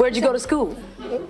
Where'd you go to school?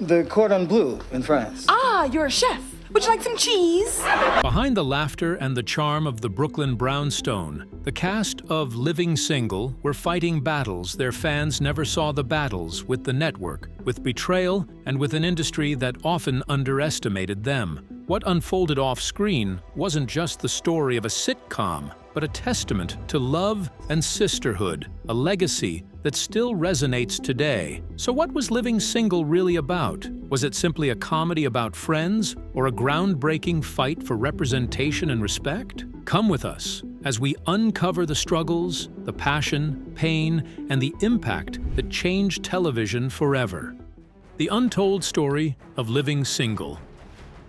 The Cordon Bleu in France. Ah, you're a chef. Would you like some cheese? Behind the laughter and the charm of the Brooklyn brownstone, the cast of Living Single were fighting battles their fans never saw the battles with the network, with betrayal, and with an industry that often underestimated them. What unfolded off-screen wasn't just the story of a sitcom, but a testament to love and sisterhood, a legacy that still resonates today. So what was Living Single really about? Was it simply a comedy about friends, or a groundbreaking fight for representation and respect? Come with us as we uncover the struggles, the passion, pain, and the impact that changed television forever. The untold story of Living Single.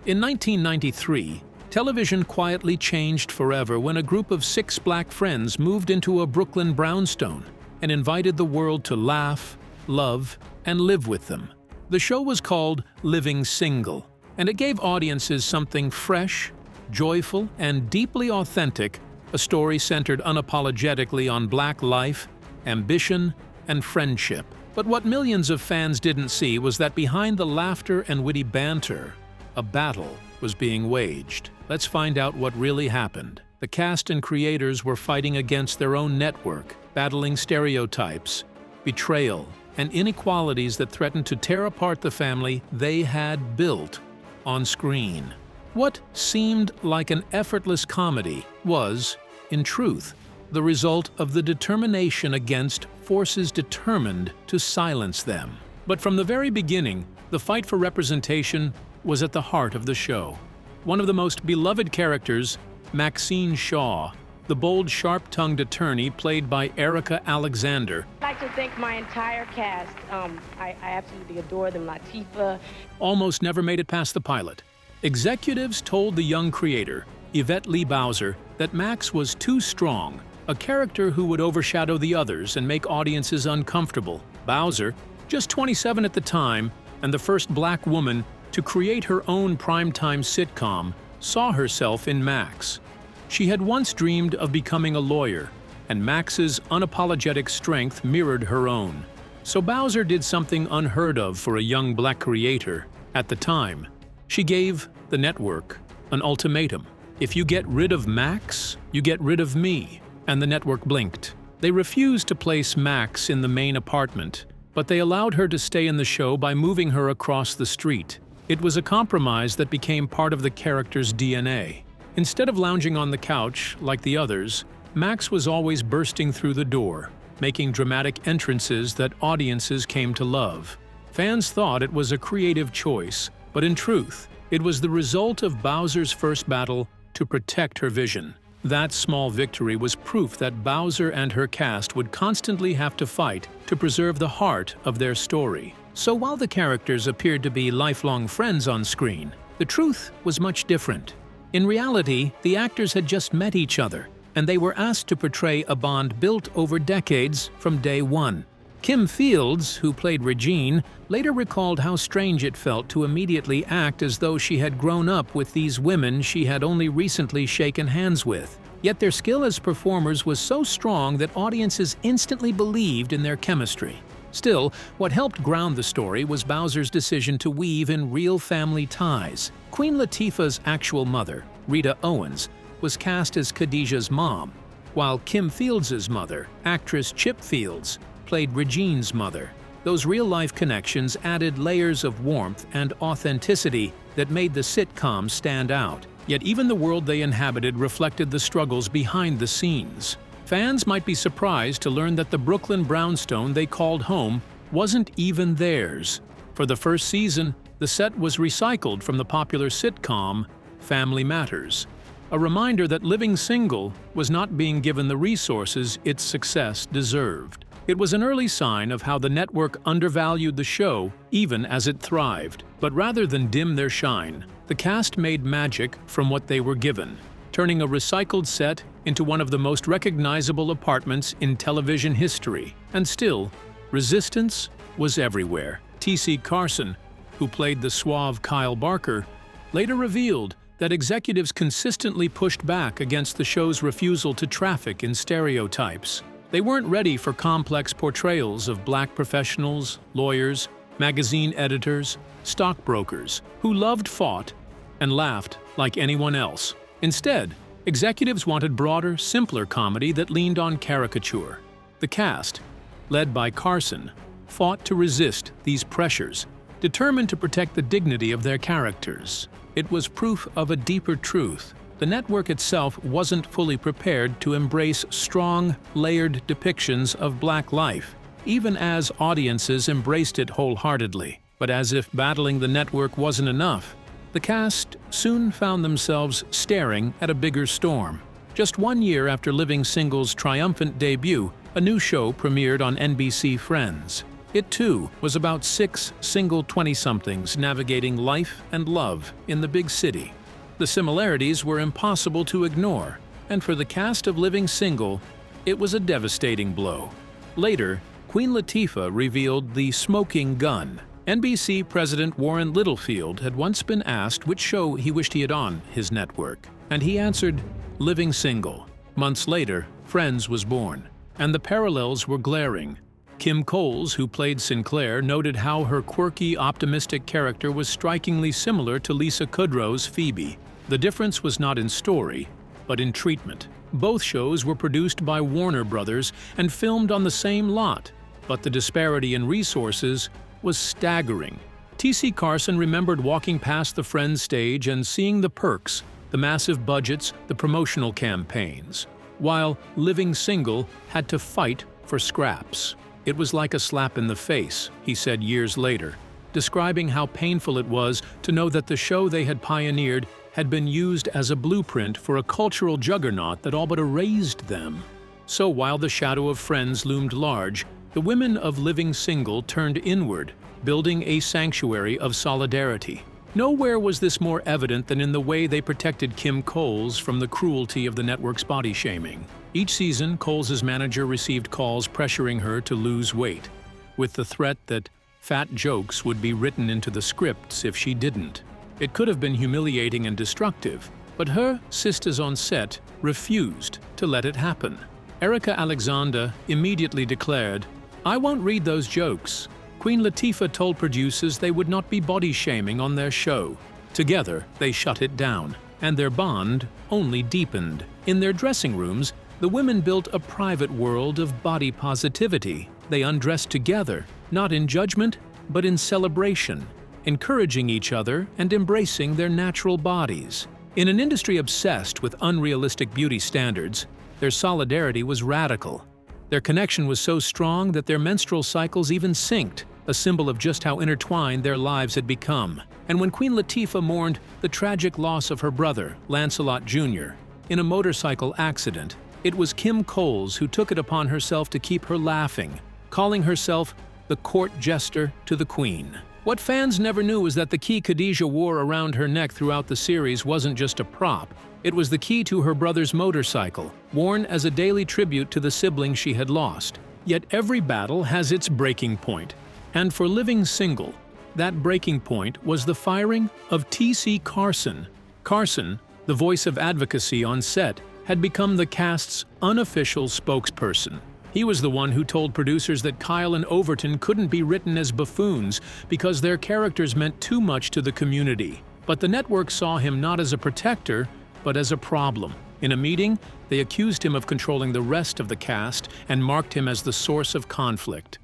In 1993, television quietly changed forever when a group of 6 black friends moved into a Brooklyn brownstone and invited the world to laugh, love, and live with them. The show was called Living Single, and it gave audiences something fresh, joyful, and deeply authentic, a story centered unapologetically on black life, ambition, and friendship. But what millions of fans didn't see was that behind the laughter and witty banter, a battle was being waged. Let's find out what really happened. The cast and creators were fighting against their own network, battling stereotypes, betrayal, and inequalities that threatened to tear apart the family they had built on screen. What seemed like an effortless comedy was, in truth, the result of the determination against forces determined to silence them. But from the very beginning, the fight for representation was at the heart of the show. One of the most beloved characters, Maxine Shaw, the bold, sharp-tongued attorney played by Erica Alexander. I'd like to thank my entire cast. I absolutely adore them. Latifah. Almost never made it past the pilot. Executives told the young creator, Yvette Lee Bowser, that Max was too strong, a character who would overshadow the others and make audiences uncomfortable. Bowser, just 27 at the time, and the first black woman to create her own primetime sitcom, saw herself in Max. She had once dreamed of becoming a lawyer, and Max's unapologetic strength mirrored her own. So Bowser did something unheard of for a young black creator at the time. She gave the network an ultimatum. If you get rid of Max, you get rid of me. And the network blinked. They refused to place Max in the main apartment, but they allowed her to stay in the show by moving her across the street. It was a compromise that became part of the character's DNA. Instead of lounging on the couch like the others, Max was always bursting through the door, making dramatic entrances that audiences came to love. Fans thought it was a creative choice, but in truth, it was the result of Bowser's first battle to protect her vision. That small victory was proof that Bowser and her cast would constantly have to fight to preserve the heart of their story. So while the characters appeared to be lifelong friends on screen, the truth was much different. In reality, the actors had just met each other, and they were asked to portray a bond built over decades from day one. Kim Fields, who played Regine, later recalled how strange it felt to immediately act as though she had grown up with these women she had only recently shaken hands with. Yet their skill as performers was so strong that audiences instantly believed in their chemistry. Still, what helped ground the story was Bowser's decision to weave in real family ties. Queen Latifah's actual mother, Rita Owens, was cast as Khadijah's mom, while Kim Fields' mother, actress Chip Fields, played Regine's mother. Those real-life connections added layers of warmth and authenticity that made the sitcom stand out. Yet even the world they inhabited reflected the struggles behind the scenes. Fans might be surprised to learn that the Brooklyn brownstone they called home wasn't even theirs. For the first season, the set was recycled from the popular sitcom Family Matters, a reminder that Living Single was not being given the resources its success deserved. It was an early sign of how the network undervalued the show even as it thrived. But rather than dim their shine, the cast made magic from what they were given, turning a recycled set into one of the most recognizable apartments in television history. And still, resistance was everywhere. T.C. Carson, who played the suave Kyle Barker, later revealed that executives consistently pushed back against the show's refusal to traffic in stereotypes. They weren't ready for complex portrayals of black professionals, lawyers, magazine editors, stockbrokers, who loved fought and laughed like anyone else. Instead, executives wanted broader, simpler comedy that leaned on caricature. The cast, led by Carson, fought to resist these pressures, determined to protect the dignity of their characters. It was proof of a deeper truth. The network itself wasn't fully prepared to embrace strong, layered depictions of Black life, even as audiences embraced it wholeheartedly. But as if battling the network wasn't enough, the cast soon found themselves staring at a bigger storm. Just 1 year after Living Single's triumphant debut, a new show premiered on NBC Friends. It too was about 6 single 20-somethings navigating life and love in the big city. The similarities were impossible to ignore, and for the cast of Living Single, it was a devastating blow. Later, Queen Latifah revealed the smoking gun. NBC President Warren Littlefield had once been asked which show he wished he had on his network, and he answered, Living Single. Months later, Friends was born, and the parallels were glaring. Kim Coles, who played Sinclair, noted how her quirky, optimistic character was strikingly similar to Lisa Kudrow's Phoebe. The difference was not in story, but in treatment. Both shows were produced by Warner Brothers and filmed on the same lot, but the disparity in resources was staggering. T.C. Carson remembered walking past the Friends stage and seeing the perks, the massive budgets, the promotional campaigns, while Living Single had to fight for scraps. It was like a slap in the face, he said years later, describing how painful it was to know that the show they had pioneered had been used as a blueprint for a cultural juggernaut that all but erased them. So while the shadow of Friends loomed large, the women of Living Single turned inward, building a sanctuary of solidarity. Nowhere was this more evident than in the way they protected Kim Coles from the cruelty of the network's body shaming. Each season, Coles's manager received calls pressuring her to lose weight, with the threat that fat jokes would be written into the scripts if she didn't. It could have been humiliating and destructive, but her sisters on set refused to let it happen. Erika Alexander immediately declared, "I won't read those jokes." Queen Latifah told producers they would not be body-shaming on their show. Together, they shut it down, and their bond only deepened. In their dressing rooms, the women built a private world of body positivity. They undressed together, not in judgment, but in celebration, encouraging each other and embracing their natural bodies. In an industry obsessed with unrealistic beauty standards, their solidarity was radical. Their connection was so strong that their menstrual cycles even synced, a symbol of just how intertwined their lives had become. And when Queen Latifah mourned the tragic loss of her brother, Lancelot Jr., in a motorcycle accident, it was Kim Coles who took it upon herself to keep her laughing, calling herself the court jester to the Queen. What fans never knew was that the key Khadijah wore around her neck throughout the series wasn't just a prop. It was the key to her brother's motorcycle, worn as a daily tribute to the sibling she had lost. Yet every battle has its breaking point. And for Living Single, that breaking point was the firing of T.C. Carson. Carson, the voice of advocacy on set, had become the cast's unofficial spokesperson. He was the one who told producers that Kyle and Overton couldn't be written as buffoons because their characters meant too much to the community. But the network saw him not as a protector, but as a problem. In a meeting, they accused him of controlling the rest of the cast and marked him as the source of conflict.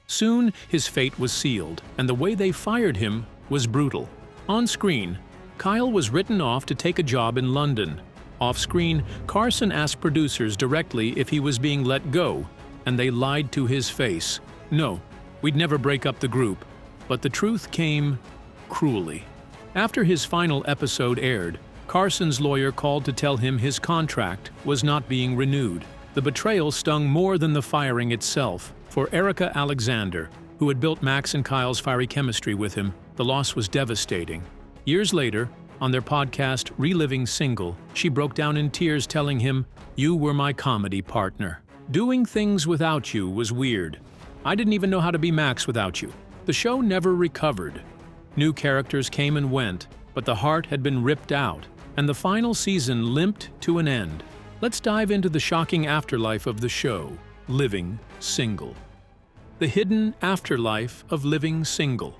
Soon, his fate was sealed, and the way they fired him was brutal. On screen, Kyle was written off to take a job in London. Off-screen, Carson asked producers directly if he was being let go, and they lied to his face. No, we'd never break up the group. But the truth came cruelly. After his final episode aired, Carson's lawyer called to tell him his contract was not being renewed. The betrayal stung more than the firing itself. For Erika Alexander, who had built Max and Kyle's fiery chemistry with him, the loss was devastating. Years later, on their podcast Reliving Single, she broke down in tears telling him, "You were my comedy partner. Doing things without you was weird. I didn't even know how to be Max without you." The show never recovered. New characters came and went, but the heart had been ripped out, and the final season limped to an end. Let's dive into the shocking afterlife of the show, Living Single. The Hidden Afterlife of Living Single.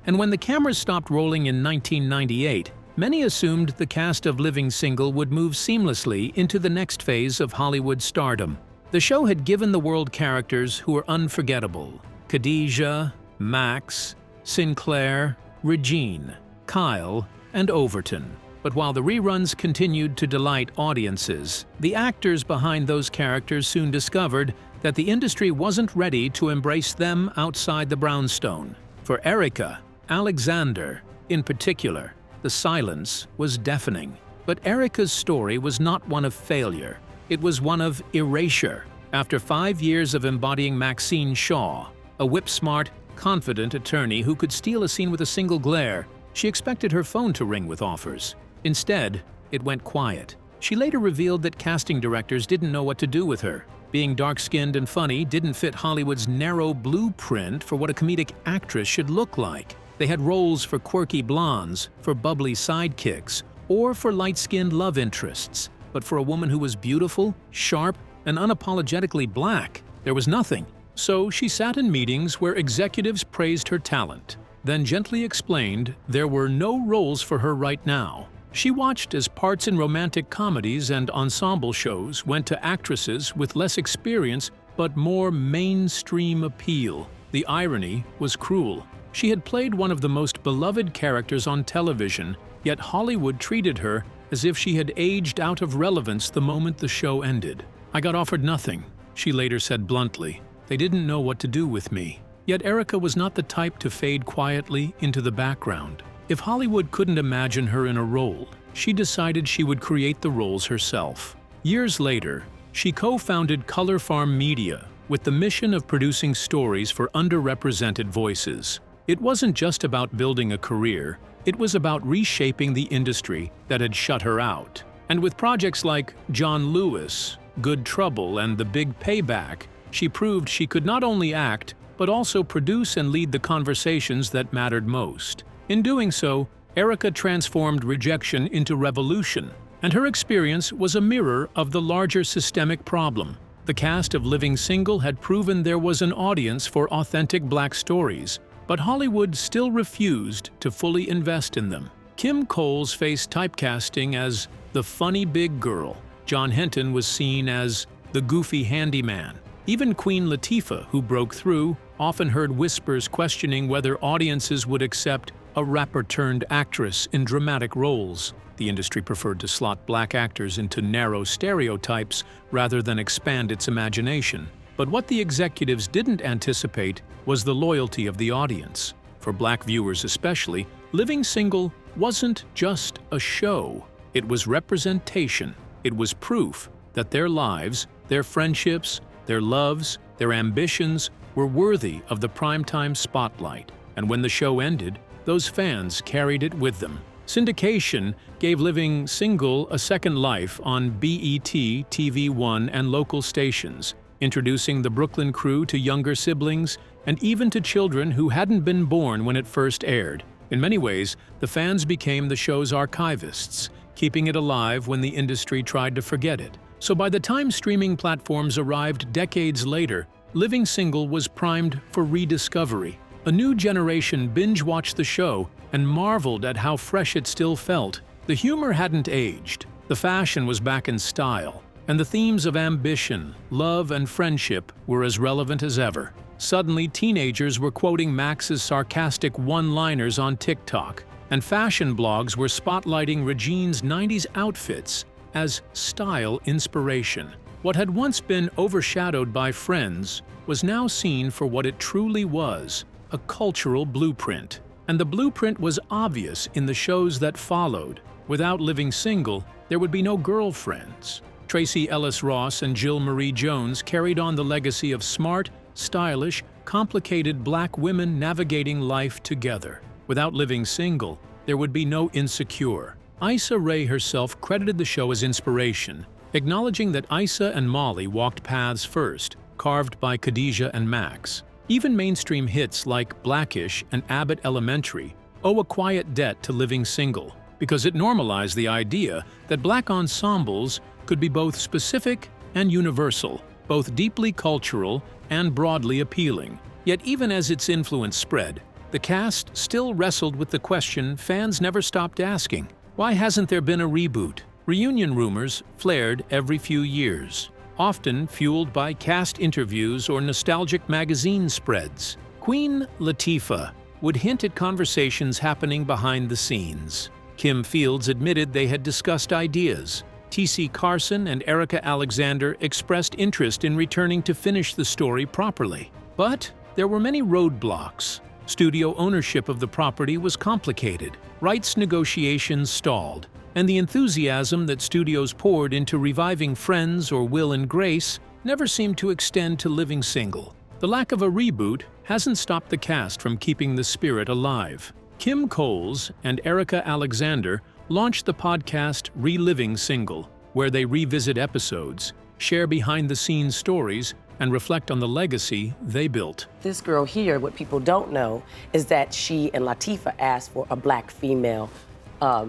And when the cameras stopped rolling in 1998, many assumed the cast of Living Single would move seamlessly into the next phase of Hollywood stardom. The show had given the world characters who were unforgettable: Khadijah, Max, Sinclair, Regine, Kyle, and Overton. But while the reruns continued to delight audiences, the actors behind those characters soon discovered that the industry wasn't ready to embrace them outside the brownstone. For Erica, Alexander, in particular, the silence was deafening. But Erica's story was not one of failure. It was one of erasure. After 5 years of embodying Maxine Shaw, a whip-smart, confident attorney who could steal a scene with a single glare, she expected her phone to ring with offers. Instead, it went quiet. She later revealed that casting directors didn't know what to do with her. Being dark-skinned and funny didn't fit Hollywood's narrow blueprint for what a comedic actress should look like. They had roles for quirky blondes, for bubbly sidekicks, or for light-skinned love interests. But for a woman who was beautiful, sharp, and unapologetically black, there was nothing. So she sat in meetings where executives praised her talent, then gently explained there were no roles for her right now. She watched as parts in romantic comedies and ensemble shows went to actresses with less experience but more mainstream appeal. The irony was cruel. She had played one of the most beloved characters on television, yet Hollywood treated her as if she had aged out of relevance the moment the show ended. "I got offered nothing," she later said bluntly. "They didn't know what to do with me." Yet Erica was not the type to fade quietly into the background. If Hollywood couldn't imagine her in a role, she decided she would create the roles herself. Years later, she co-founded Color Farm Media with the mission of producing stories for underrepresented voices. It wasn't just about building a career, it was about reshaping the industry that had shut her out. And with projects like John Lewis, Good Trouble, and The Big Payback, she proved she could not only act, but also produce and lead the conversations that mattered most. In doing so, Erica transformed rejection into revolution, and her experience was a mirror of the larger systemic problem. The cast of Living Single had proven there was an audience for authentic black stories, but Hollywood still refused to fully invest in them. Kim Coles faced typecasting as the funny big girl. John Henton was seen as the goofy handyman. Even Queen Latifah, who broke through, often heard whispers questioning whether audiences would accept a rapper-turned-actress in dramatic roles. The industry preferred to slot black actors into narrow stereotypes rather than expand its imagination. But what the executives didn't anticipate was the loyalty of the audience. For black viewers especially, Living Single wasn't just a show. It was representation. It was proof that their lives, their friendships, their loves, their ambitions were worthy of the primetime spotlight. And when the show ended, those fans carried it with them. Syndication gave Living Single a second life on BET, TV1, and local stations, introducing the Brooklyn crew to younger siblings and even to children who hadn't been born when it first aired. In many ways, the fans became the show's archivists, keeping it alive when the industry tried to forget it. So by the time streaming platforms arrived decades later, Living Single was primed for rediscovery. A new generation binge-watched the show and marveled at how fresh it still felt. The humor hadn't aged, the fashion was back in style, and the themes of ambition, love, and friendship were as relevant as ever. Suddenly, teenagers were quoting Max's sarcastic one-liners on TikTok, and fashion blogs were spotlighting Regine's 90s outfits as style inspiration. What had once been overshadowed by Friends was now seen for what it truly was, a cultural blueprint. And the blueprint was obvious in the shows that followed. Without Living Single, there would be no Girlfriends. Tracy Ellis Ross and Jill Marie Jones carried on the legacy of smart, stylish, complicated black women navigating life together. Without Living Single, there would be no Insecure. Issa Rae herself credited the show as inspiration, acknowledging that Issa and Molly walked paths first, carved by Khadijah and Max. Even mainstream hits like Blackish and Abbott Elementary owe a quiet debt to Living Single, because it normalized the idea that black ensembles could be both specific and universal. both deeply cultural and broadly appealing. Yet even as its influence spread, the cast still wrestled with the question fans never stopped asking: why hasn't there been a reboot? Reunion rumors flared every few years, often fueled by cast interviews or nostalgic magazine spreads. Queen Latifah would hint at conversations happening behind the scenes. Kim Fields admitted they had discussed ideas. T.C. Carson and Erica Alexander expressed interest in returning to finish the story properly. But there were many roadblocks. Studio ownership of the property was complicated, rights negotiations stalled, and the enthusiasm that studios poured into reviving Friends or Will and Grace never seemed to extend to Living Single. The lack of a reboot hasn't stopped the cast from keeping the spirit alive. Kim Coles and Erica Alexander launched the podcast Reliving Single, where they revisit episodes, share behind-the-scenes stories, and reflect on the legacy they built. This girl here, what people don't know, is that she and Latifah asked for a black female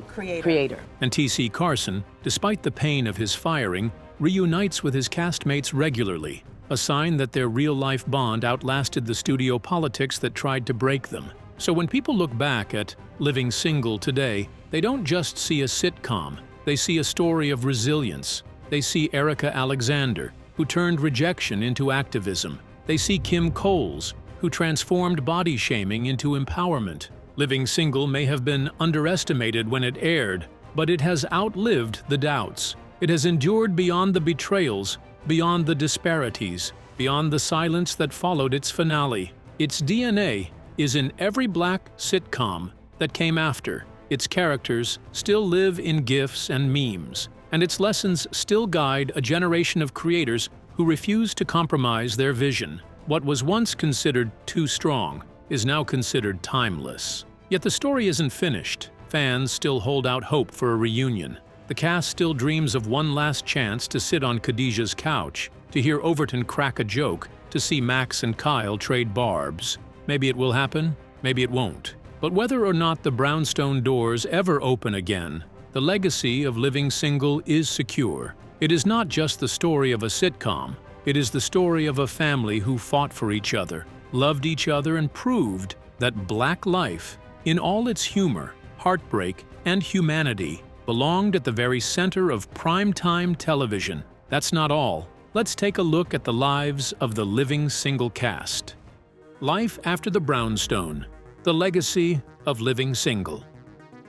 creator. And T.C. Carson, despite the pain of his firing, reunites with his castmates regularly, a sign that their real-life bond outlasted the studio politics that tried to break them. So when people look back at Living Single today, they don't just see a sitcom, they see a story of resilience. They see Erica Alexander, who turned rejection into activism. They see Kim Coles, who transformed body shaming into empowerment. Living Single may have been underestimated when it aired, but it has outlived the doubts. It has endured beyond the betrayals, beyond the disparities, beyond the silence that followed its finale. Its DNA is in every black sitcom that came after. Its characters still live in GIFs and memes, and its lessons still guide a generation of creators who refuse to compromise their vision. What was once considered too strong is now considered timeless. Yet the story isn't finished. Fans still hold out hope for a reunion. The cast still dreams of one last chance to sit on Khadijah's couch, to hear Overton crack a joke, to see Max and Kyle trade barbs. Maybe it will happen, maybe it won't. But whether or not the brownstone doors ever open again, the legacy of Living Single is secure. It is not just the story of a sitcom. It is the story of a family who fought for each other, loved each other, and proved that black life, in all its humor, heartbreak, and humanity, belonged at the very center of primetime television. That's not all. Let's take a look at the lives of the Living Single cast. Life after the brownstone. The legacy of Living Single.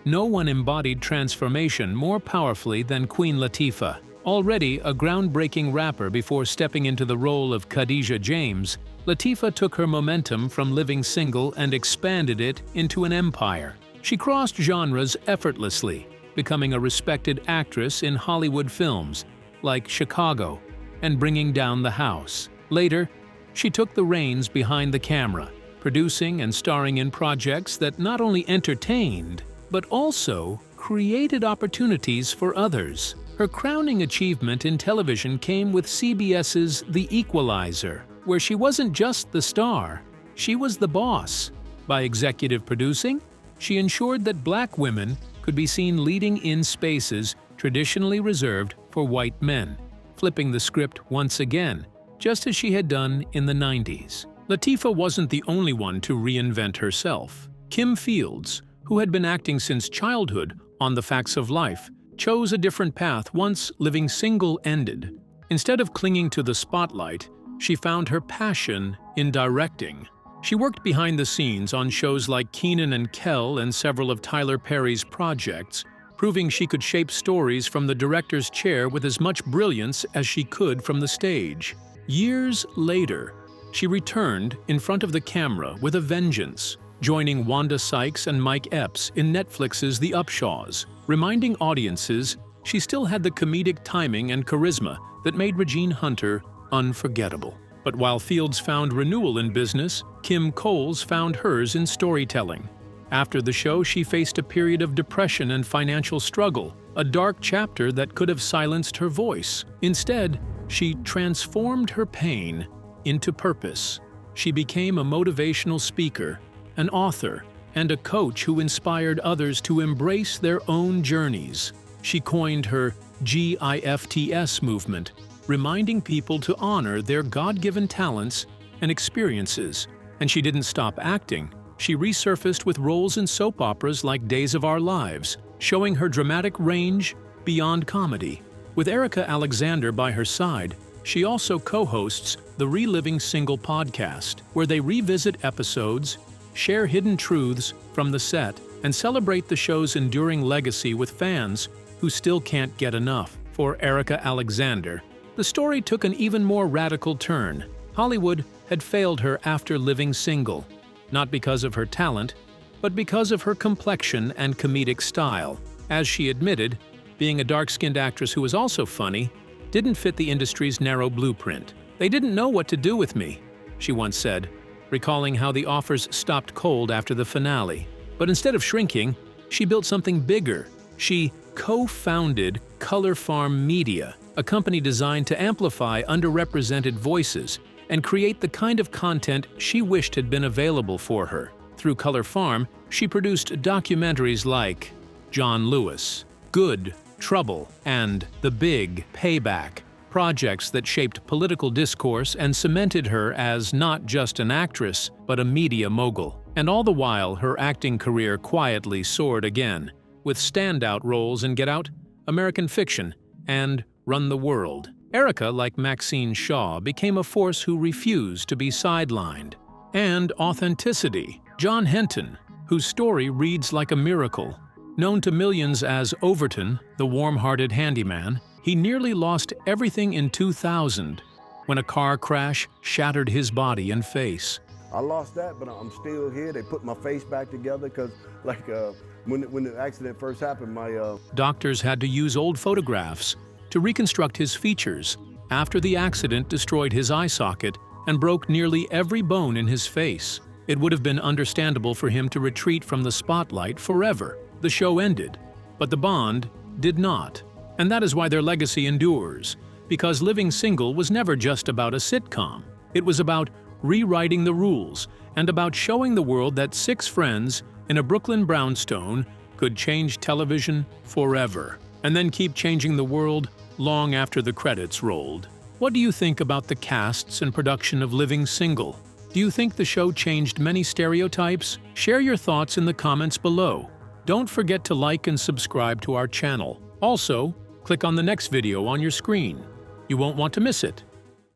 No one embodied transformation more powerfully than Queen Latifah. Already a groundbreaking rapper before stepping into the role of Khadijah James, Latifah took her momentum from Living Single and expanded it into an empire. She crossed genres effortlessly, becoming a respected actress in Hollywood films like Chicago and Bringing Down the House. Later, she took the reins behind the camera, producing and starring in projects that not only entertained, but also created opportunities for others. Her crowning achievement in television came with CBS's The Equalizer, where she wasn't just the star, she was the boss. By executive producing, she ensured that black women could be seen leading in spaces traditionally reserved for white men, flipping the script once again, just as she had done in the 90s. Latifah wasn't the only one to reinvent herself. Kim Fields, who had been acting since childhood on The Facts of Life, chose a different path once Living Single ended. Instead of clinging to the spotlight, she found her passion in directing. She worked behind the scenes on shows like Kenan and Kel and several of Tyler Perry's projects, proving she could shape stories from the director's chair with as much brilliance as she could from the stage. Years later, she returned in front of the camera with a vengeance, joining Wanda Sykes and Mike Epps in Netflix's The Upshaws, reminding audiences she still had the comedic timing and charisma that made Regine Hunter unforgettable. But while Fields found renewal in business, Kim Coles found hers in storytelling. After the show, she faced a period of depression and financial struggle, a dark chapter that could have silenced her voice. Instead, she transformed her pain into purpose. She became a motivational speaker, an author, and a coach who inspired others to embrace their own journeys. She coined her GIFTS movement, reminding people to honor their God-given talents and experiences. And she didn't stop acting. She resurfaced with roles in soap operas like Days of Our Lives, showing her dramatic range beyond comedy. With Erica Alexander by her side, she also co-hosts the Reliving Single podcast, where they revisit episodes, share hidden truths from the set, and celebrate the show's enduring legacy with fans who still can't get enough. For Erica Alexander, the story took an even more radical turn. Hollywood had failed her after Living Single, not because of her talent, but because of her complexion and comedic style. As she admitted, being a dark-skinned actress who was also funny didn't fit the industry's narrow blueprint. "They didn't know what to do with me," she once said, recalling how the offers stopped cold after the finale. But instead of shrinking, she built something bigger. She co-founded Color Farm Media, a company designed to amplify underrepresented voices and create the kind of content she wished had been available for her. Through Color Farm, she produced documentaries like John Lewis, Good, Trouble, and The Big Payback, projects that shaped political discourse and cemented her as not just an actress, but a media mogul. And all the while, her acting career quietly soared again, with standout roles in Get Out, American Fiction, and Run the World. Erica, like Maxine Shaw, became a force who refused to be sidelined. And authenticity. John Henton, whose story reads like a miracle. Known to millions as Overton, the warm-hearted handyman, he nearly lost everything in 2000 when a car crash shattered his body and face. I lost that, but I'm still here. They put my face back together because, like, when the accident first happened, Doctors had to use old photographs to reconstruct his features after the accident destroyed his eye socket and broke nearly every bone in his face. It would have been understandable for him to retreat from the spotlight forever. The show ended, but the bond did not. And that is why their legacy endures, because Living Single was never just about a sitcom. It was about rewriting the rules and about showing the world that 6 friends in a Brooklyn brownstone could change television forever, and then keep changing the world long after the credits rolled. What do you think about the casts and production of Living Single? Do you think the show changed many stereotypes? Share your thoughts in the comments below. Don't forget to like and subscribe to our channel. Also, click on the next video on your screen. You won't want to miss it.